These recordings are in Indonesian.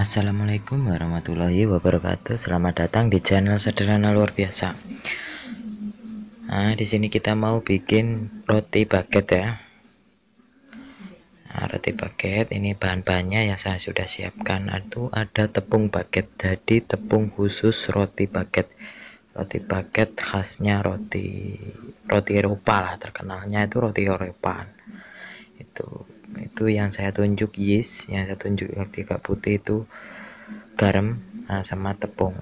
Assalamualaikum warahmatullahi wabarakatuh. Selamat datang di channel Sederhana Luar Biasa. Di sini kita mau bikin roti baget ya. Roti baget ini bahan-bahannya yang saya sudah siapkan. Itu ada tepung baget. Jadi tepung khusus roti baget. Roti baget khasnya roti Eropa lah, terkenalnya itu roti Eropa. Itu yang saya tunjuk yeast, yang saya tunjuk tiga putih itu garam, sama tepung.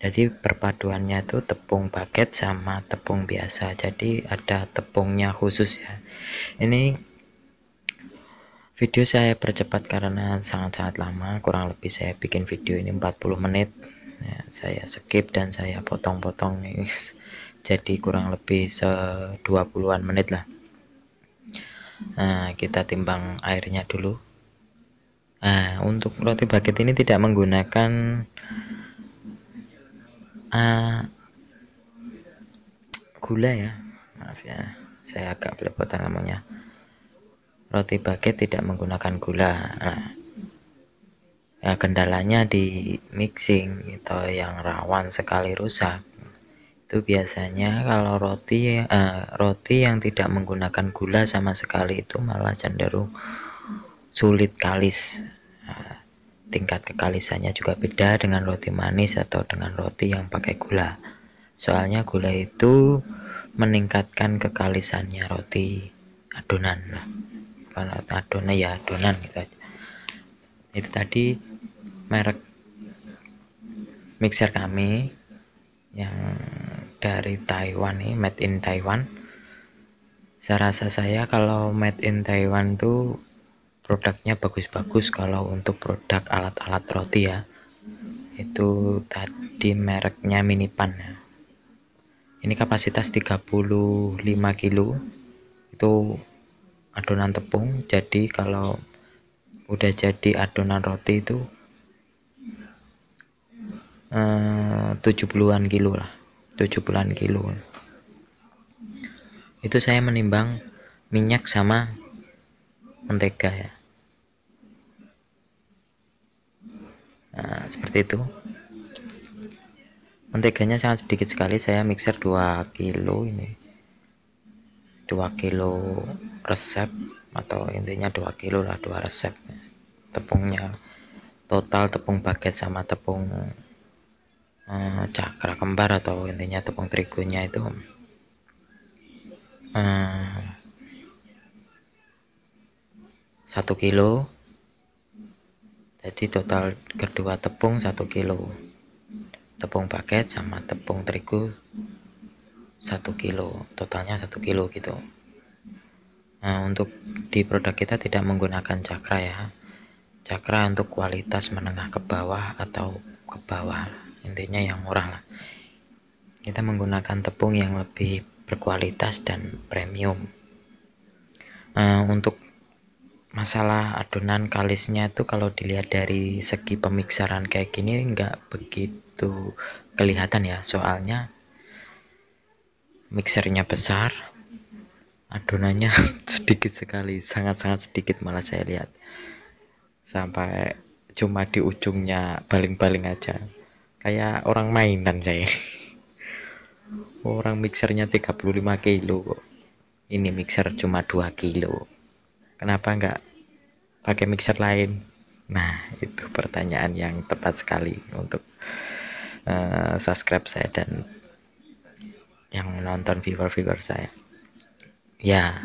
Jadi perpaduannya itu tepung baget sama tepung biasa. Jadi ada tepungnya khusus ya. Ini video saya percepat karena sangat-sangat lama. Kurang lebih saya bikin video ini 40 menit ya, saya skip dan saya potong-potong nih. Jadi kurang lebih 20-an menit lah. Kita timbang airnya dulu. Untuk roti baget ini tidak menggunakan gula ya, maaf ya, saya agak belepotan ngomongnya. Roti baget tidak menggunakan gula. Kendalanya di mixing itu yang rawan sekali rusak. Itu biasanya kalau roti yang tidak menggunakan gula sama sekali itu malah cenderung sulit kalis. Tingkat kekalisannya juga beda dengan roti manis atau dengan roti yang pakai gula. Soalnya gula itu meningkatkan kekalisannya roti adonan lah. Kalau adonan ya adonan gitu aja. Itu tadi merek mixer kami yang dari Taiwan nih, made in Taiwan. Saya rasa kalau made in Taiwan tuh produknya bagus-bagus. Kalau untuk produk alat-alat roti ya, itu tadi mereknya Minipan ya. Ini kapasitas 35 kilo itu adonan tepung. Jadi kalau udah jadi adonan roti itu 70-an kilo lah, 70-an kilo. Itu saya menimbang minyak sama mentega ya. Seperti itu. Menteganya sangat sedikit sekali, saya mixer 2 kilo ini. 2 kilo resep atau intinya 2 kilo lah, 2 resep. Tepungnya total tepung baget sama tepung cakra kembar atau intinya tepung terigunya itu 1 kilo. Jadi total kedua tepung 1 kilo, tepung baget sama tepung terigu 1 kilo, totalnya 1 kilo gitu. Untuk di produk kita tidak menggunakan cakra ya. Cakra untuk kualitas menengah ke bawah atau ke bawah, intinya yang murah lah. Kita menggunakan tepung yang lebih berkualitas dan premium. Untuk masalah adonan kalisnya itu kalau dilihat dari segi pemiksaran kayak gini nggak begitu kelihatan ya, soalnya mixernya besar, adonannya sedikit sekali, sangat-sangat sedikit malah saya lihat, sampai cuma di ujungnya baling-baling aja, kayak orang mainan saya. Orang mixernya 35 kilo kok, ini mixer cuma 2 kilo, kenapa enggak pakai mixer lain? Nah, itu pertanyaan yang tepat sekali untuk subscribe saya dan yang menonton viewer saya. Ya,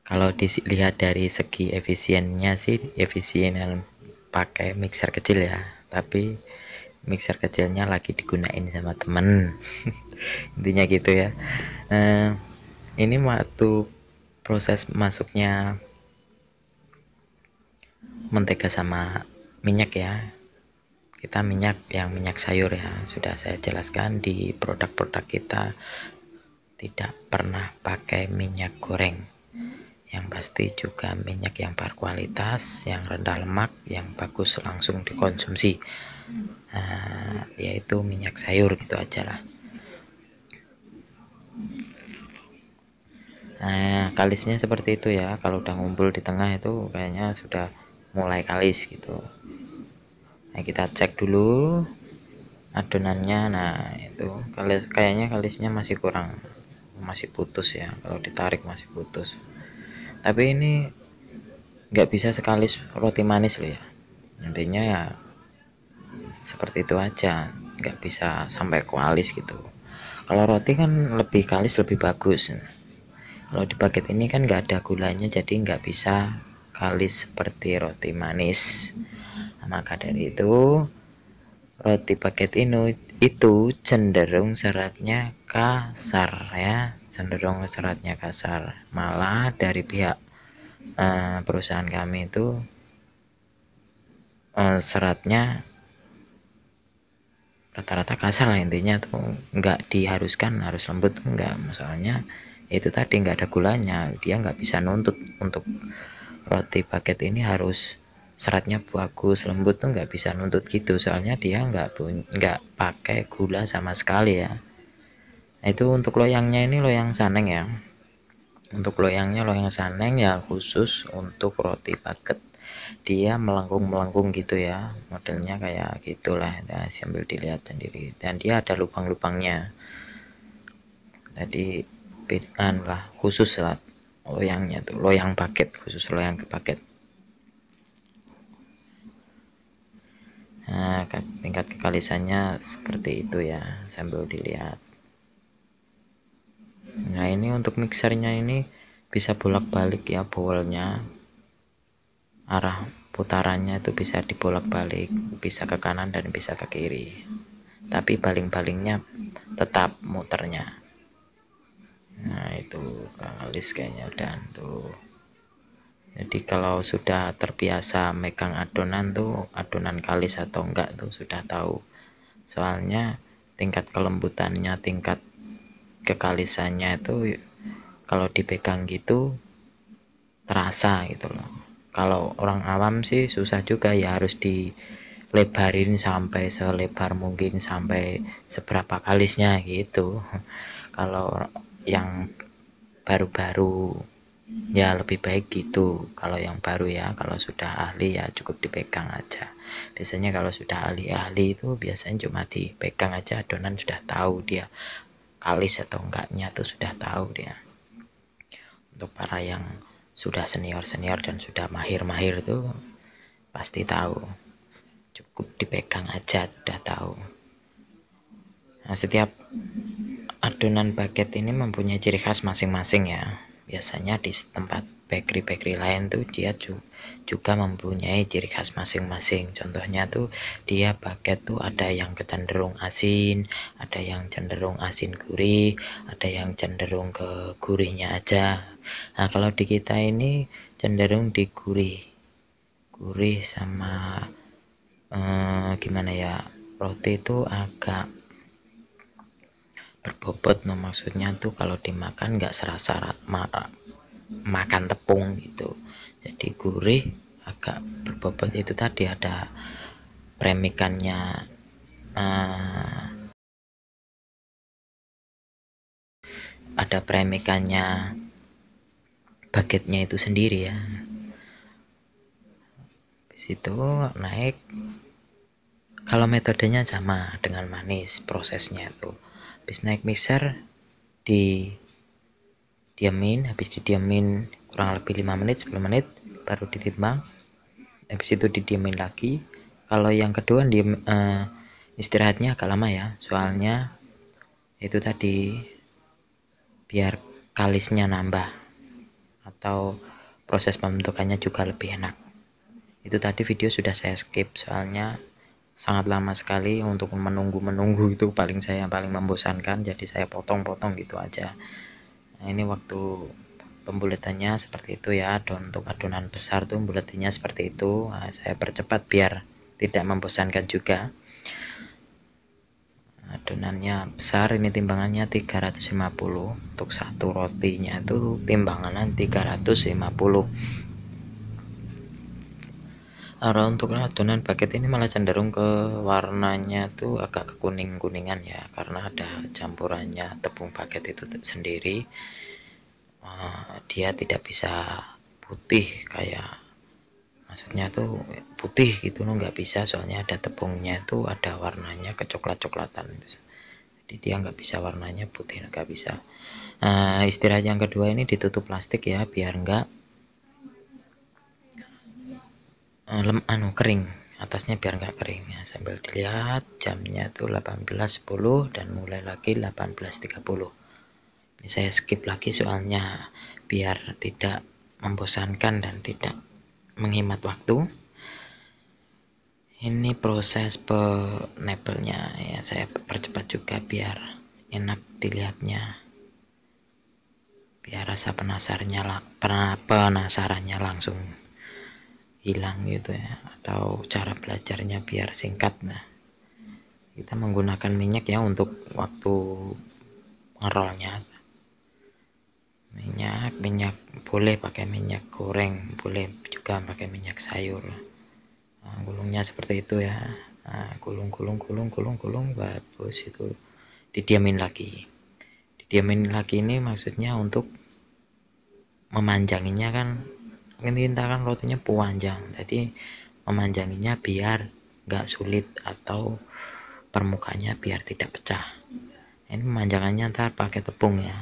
kalau dilihat dari segi efisiennya sih efisien pakai mixer kecil ya, tapi mixer kecilnya lagi digunain sama temen. Intinya gitu ya. Ini waktu proses masuknya mentega sama minyak ya, kita minyak sayur ya, sudah saya jelaskan di produk-produk kita tidak pernah pakai minyak goreng, yang pasti juga minyak yang berkualitas, yang rendah lemak, yang bagus langsung dikonsumsi, yaitu minyak sayur gitu aja lah. Kalisnya seperti itu ya, kalau udah ngumpul di tengah itu kayaknya sudah mulai kalis gitu. Nah, kita cek dulu adonannya. Nah, itu kayaknya kalisnya masih kurang, masih putus ya, kalau ditarik masih putus. Tapi ini nggak bisa sekalis roti manis loh ya, intinya ya seperti itu aja, nggak bisa sampai kualis gitu. Kalau roti kan lebih kalis lebih bagus. Kalau di paket ini kan nggak ada gulanya, jadi nggak bisa kalis seperti roti manis. Nah, maka dari itu roti paket ini itu cenderung seratnya kasar ya, cenderung seratnya kasar. Malah dari pihak perusahaan kami itu seratnya rata-rata kasar lah, intinya tuh nggak diharuskan harus lembut, enggak, masalahnya itu tadi nggak ada gulanya, dia nggak bisa nuntut untuk roti paket ini harus seratnya bagus lembut tuh, nggak bisa nuntut gitu, soalnya dia nggak pakai gula sama sekali ya. Nah, itu untuk loyangnya ini loyang saneng ya, untuk loyangnya loyang saneng ya, khusus untuk roti paket. Dia melengkung gitu ya, modelnya kayak gitulah. Nah, sambil dilihat sendiri, dan dia ada lubang-lubangnya, jadi bedaan lah, khusus lah loyangnya tuh, loyang paket, khusus loyang ke paket. Nah, tingkat kekalisannya seperti itu ya, sambil dilihat. Nah, ini untuk mixernya ini bisa bolak-balik ya, bowlnya arah putarannya itu bisa dibolak-balik, bisa ke kanan dan bisa ke kiri, tapi baling-balingnya tetap muternya. Nah, itu kalis kayaknya, dan tuh jadi kalau sudah terbiasa megang adonan tuh, adonan kalis atau enggak tuh sudah tahu, soalnya tingkat kelembutannya, tingkat kekalisannya itu kalau dipegang gitu terasa gitu loh. Kalau orang awam sih susah juga ya, harus dilebarin sampai selebar mungkin, sampai seberapa kalisnya gitu. Kalau yang baru-baru ya lebih baik gitu. Kalau yang baru ya, kalau sudah ahli ya cukup dipegang aja. Biasanya kalau sudah ahli-ahli itu biasanya cuma dipegang aja adonan, sudah tahu dia kalis atau enggaknya tuh sudah tahu dia. Untuk para yang sudah senior-senior dan sudah mahir-mahir tuh pasti tahu, cukup dipegang aja sudah tahu. Nah, setiap adonan baget ini mempunyai ciri khas masing-masing ya. Biasanya di tempat bakery lain tuh dia juga mempunyai ciri khas masing-masing. Contohnya tuh dia baget tuh ada yang cenderung asin, ada yang cenderung asin gurih, ada yang cenderung ke gurihnya aja. Nah, kalau di kita ini cenderung di gurih sama gimana ya, roti itu agak berbobot. No, maksudnya tuh kalau dimakan nggak serasa makan tepung gitu, jadi gurih agak berbobot. Itu tadi ada premikannya, ada premikannya bagetnya itu sendiri ya. Di situ naik, kalau metodenya sama dengan manis prosesnya tuh. Habis naik mixer diamin, habis didiamin kurang lebih 5 menit 10 menit baru ditimbang, habis itu didiamin lagi. Kalau yang kedua istirahatnya agak lama ya, soalnya itu tadi biar kalisnya nambah atau proses pembentukannya juga lebih enak. Itu tadi video sudah saya skip soalnya sangat lama sekali untuk menunggu itu, saya paling membosankan, jadi saya potong-potong gitu aja. Nah, ini waktu pembulatannya seperti itu ya. Untuk adonan besar tuh bulatannya seperti itu. Nah, saya percepat biar tidak membosankan juga. Adonannya besar, ini timbangannya 350, untuk satu rotinya itu timbangan 350. Untuk adonan baget ini malah cenderung ke warnanya tuh agak kekuning-kuningan ya, karena ada campurannya tepung baget itu sendiri. Dia tidak bisa putih kayak maksudnya tuh putih gitu loh, nggak bisa, soalnya ada tepungnya itu ada warnanya kecoklat-coklatan, jadi dia nggak bisa warnanya putih, nggak bisa. Istirahat yang kedua ini ditutup plastik ya, biar nggak kering, atasnya biar nggak kering ya. Sambil dilihat jamnya tuh 18.10 dan mulai lagi 18.30. Ini saya skip lagi soalnya biar tidak membosankan dan tidak menghemat waktu. Ini proses penepelnya ya, saya percepat juga biar enak dilihatnya, biar rasa penasarannya langsung hilang gitu ya, atau cara belajarnya biar singkat. Nah, kita menggunakan minyak ya untuk waktu ngerolnya. Minyak boleh pakai minyak goreng, boleh juga pakai minyak sayur. Gulungnya seperti itu ya. Gulung bagus, itu didiamin lagi ini maksudnya untuk memanjanginya kan, kita kan rotinya panjang, jadi memanjanginya biar nggak sulit atau permukaannya biar tidak pecah. Ini memanjangannya ntar pakai tepung ya,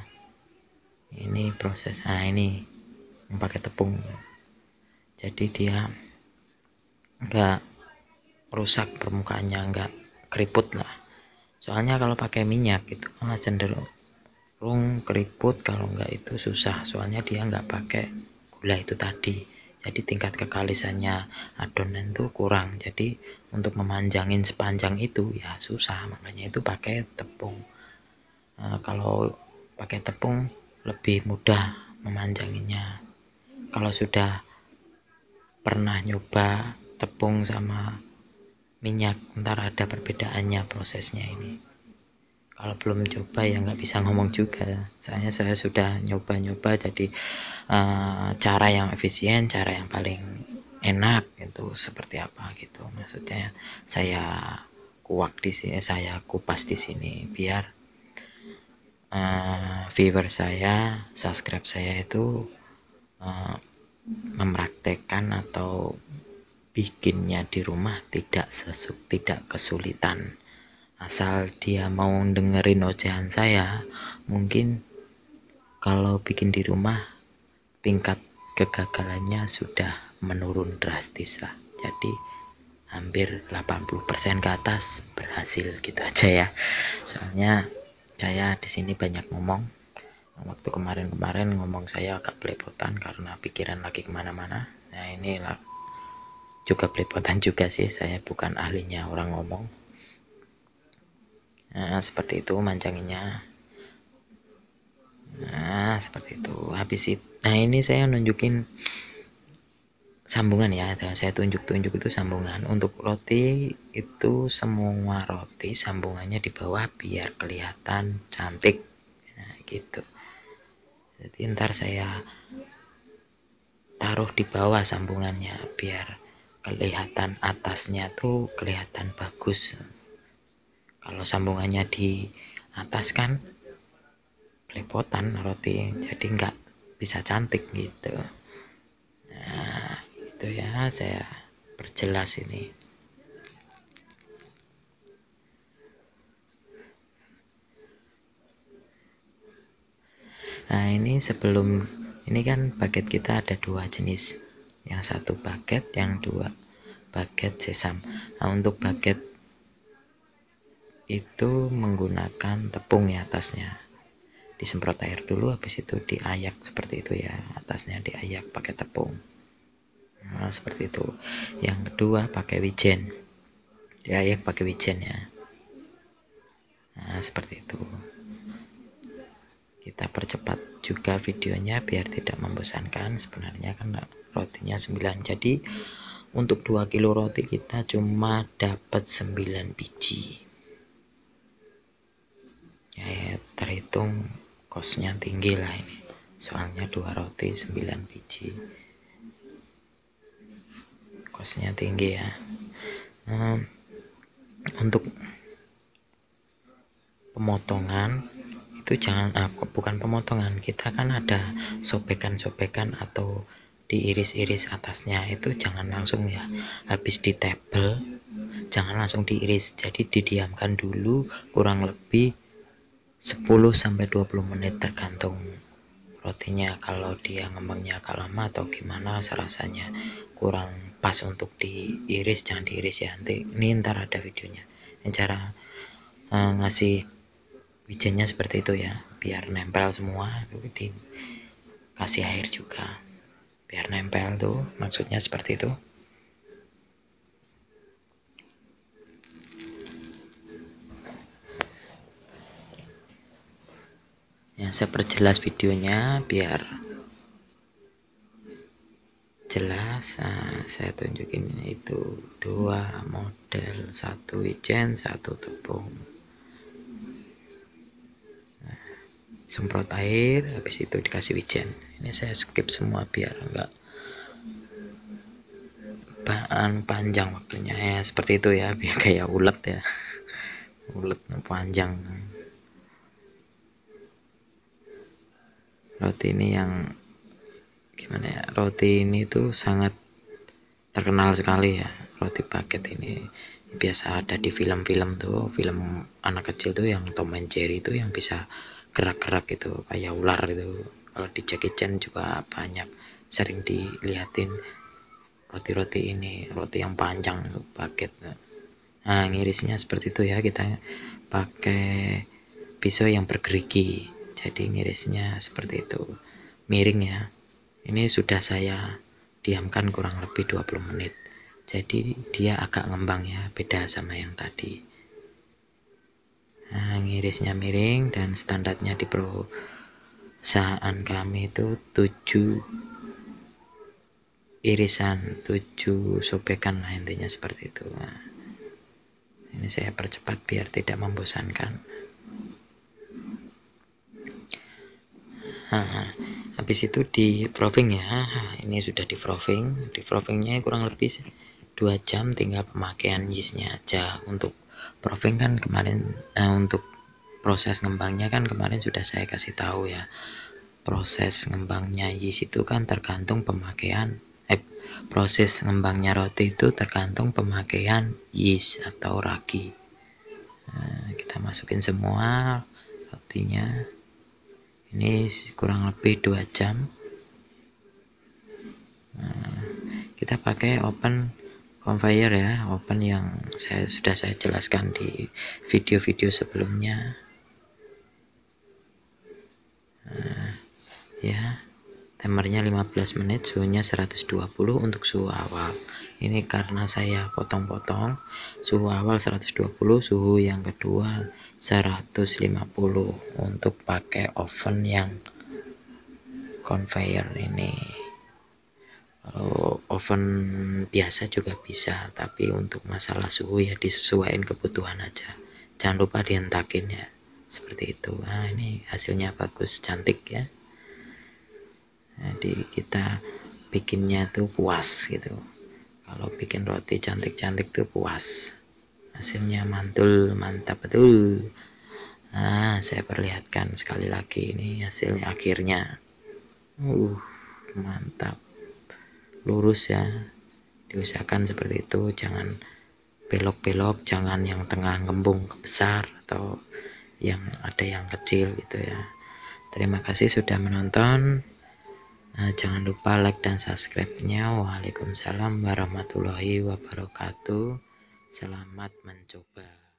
ini proses. Ini pakai tepung, jadi dia nggak rusak permukaannya, nggak keriput lah. Soalnya kalau pakai minyak itu malah cenderung keriput, kalau nggak itu susah, soalnya dia nggak pakai gula itu tadi, jadi tingkat kekalisannya adonan itu kurang, jadi untuk memanjangin sepanjang itu ya susah, makanya itu pakai tepung. Kalau pakai tepung lebih mudah memanjanginya. Kalau sudah pernah nyoba tepung sama minyak, ntar ada perbedaannya prosesnya ini. Kalau belum coba ya nggak bisa ngomong juga, soalnya saya sudah nyoba-nyoba, jadi cara yang efisien, cara yang paling enak itu seperti apa gitu, maksudnya saya saya kupas di sini biar viewer saya, subscribe saya itu mempraktekkan atau bikinnya di rumah tidak kesulitan. Asal dia mau dengerin ocehan saya, mungkin kalau bikin di rumah tingkat kegagalannya sudah menurun drastis lah, jadi hampir 80% ke atas berhasil gitu aja ya. Soalnya saya di sini banyak ngomong, waktu kemarin ngomong saya agak belepotan karena pikiran lagi kemana-mana. Nah ini juga belepotan juga sih, saya bukan ahlinya orang ngomong. Seperti itu manjanginya. Seperti itu. Habis itu, ini saya nunjukin sambungan ya, saya tunjuk itu sambungan untuk roti itu, semua roti sambungannya di bawah biar kelihatan cantik. Gitu. Jadi ntar saya taruh di bawah sambungannya biar kelihatan atasnya tuh kelihatan bagus. Kalau sambungannya di atas kan belepotan roti, jadi nggak bisa cantik gitu. Nah itu ya, saya perjelas ini. Nah ini sebelum ini kan baget kita ada dua jenis, yang satu baget, yang dua baget sesam. Nah untuk baget itu menggunakan tepung ya, atasnya disemprot air dulu, habis itu diayak seperti itu ya, atasnya diayak pakai tepung. Nah seperti itu. Yang kedua pakai wijen, diayak pakai wijen ya. Nah seperti itu. Kita percepat juga videonya biar tidak membosankan. Sebenarnya kan rotinya 9, jadi untuk 2 kilo roti kita cuma dapat 9 biji ya, terhitung kosnya tinggi lah ini, soalnya 2 roti 9 biji kosnya tinggi ya. Untuk pemotongan itu jangan bukan pemotongan, kita kan ada sobekan-sobekan atau diiris-iris atasnya itu jangan langsung ya, habis ditebel jangan langsung diiris, jadi didiamkan dulu kurang lebih 10-20 menit tergantung rotinya. Kalau dia ngembangnya agak lama atau gimana rasanya kurang pas untuk diiris, jangan diiris ya. Nanti ini ntar ada videonya, ini cara ngasih wijennya seperti itu ya, biar nempel semua. Dikasih air juga biar nempel tuh, maksudnya seperti itu. Ya, saya perjelas videonya biar jelas. Saya tunjukin itu 2 model, 1 wijen, 1 tepung. Semprot air, habis itu dikasih wijen. Ini saya skip semua biar enggak panjang waktunya ya, seperti itu ya, biar kayak ulet ya. Ulet panjang. Roti ini yang gimana ya, roti ini tuh sangat terkenal sekali ya, roti baget ini. Biasa ada di film-film tuh, film anak kecil tuh yang Tom and Jerry itu yang bisa gerak-gerak itu kayak ular itu. Kalau di Jackie Chan juga banyak sering dilihatin roti-roti ini, roti yang panjang baget. Nah, ngirisnya seperti itu ya, kita pakai pisau yang bergerigi, jadi ngirisnya seperti itu, miring ya. Ini sudah saya diamkan kurang lebih 20 menit, jadi dia agak ngembang ya, beda sama yang tadi. Nah, ngirisnya miring dan standarnya di perusahaan kami itu 7 irisan, 7 sobekan lah, intinya seperti itu. Nah, ini saya percepat biar tidak membosankan. Nah, habis itu di proving ya. Ini sudah di provingnya kurang lebih 2 jam, tinggal pemakaian yeastnya aja. Untuk proving kan kemarin, untuk proses ngembangnya kan kemarin sudah saya kasih tahu ya. Proses ngembangnya yeast itu kan tergantung pemakaian proses ngembangnya roti itu tergantung pemakaian yeast atau ragi. Nah, kita masukin semua rotinya. Ini kurang lebih 2 jam. Nah, kita pakai oven conveyor ya, oven yang sudah saya jelaskan di video-video sebelumnya. Nah, ya, timernya 15 menit, suhunya 120 untuk suhu awal. Ini karena saya potong-potong, suhu awal 120, suhu yang kedua 150 untuk pakai oven yang conveyor ini. Kalau oven biasa juga bisa, tapi untuk masalah suhu ya disesuaikan kebutuhan aja, jangan lupa dihentakin ya, seperti itu. Nah, ini hasilnya bagus, cantik ya. Jadi kita bikinnya tuh puas gitu. Kalau bikin roti cantik-cantik tuh puas, hasilnya mantul, mantap betul. Nah, saya perlihatkan sekali lagi, ini hasilnya akhirnya. Mantap, lurus ya, diusahakan seperti itu, jangan belok-belok, jangan yang tengah ngembung ke besar atau yang ada yang kecil gitu ya. Terima kasih sudah menonton. Jangan lupa like dan subscribe-nya. Waalaikumsalam warahmatullahi wabarakatuh. Selamat mencoba.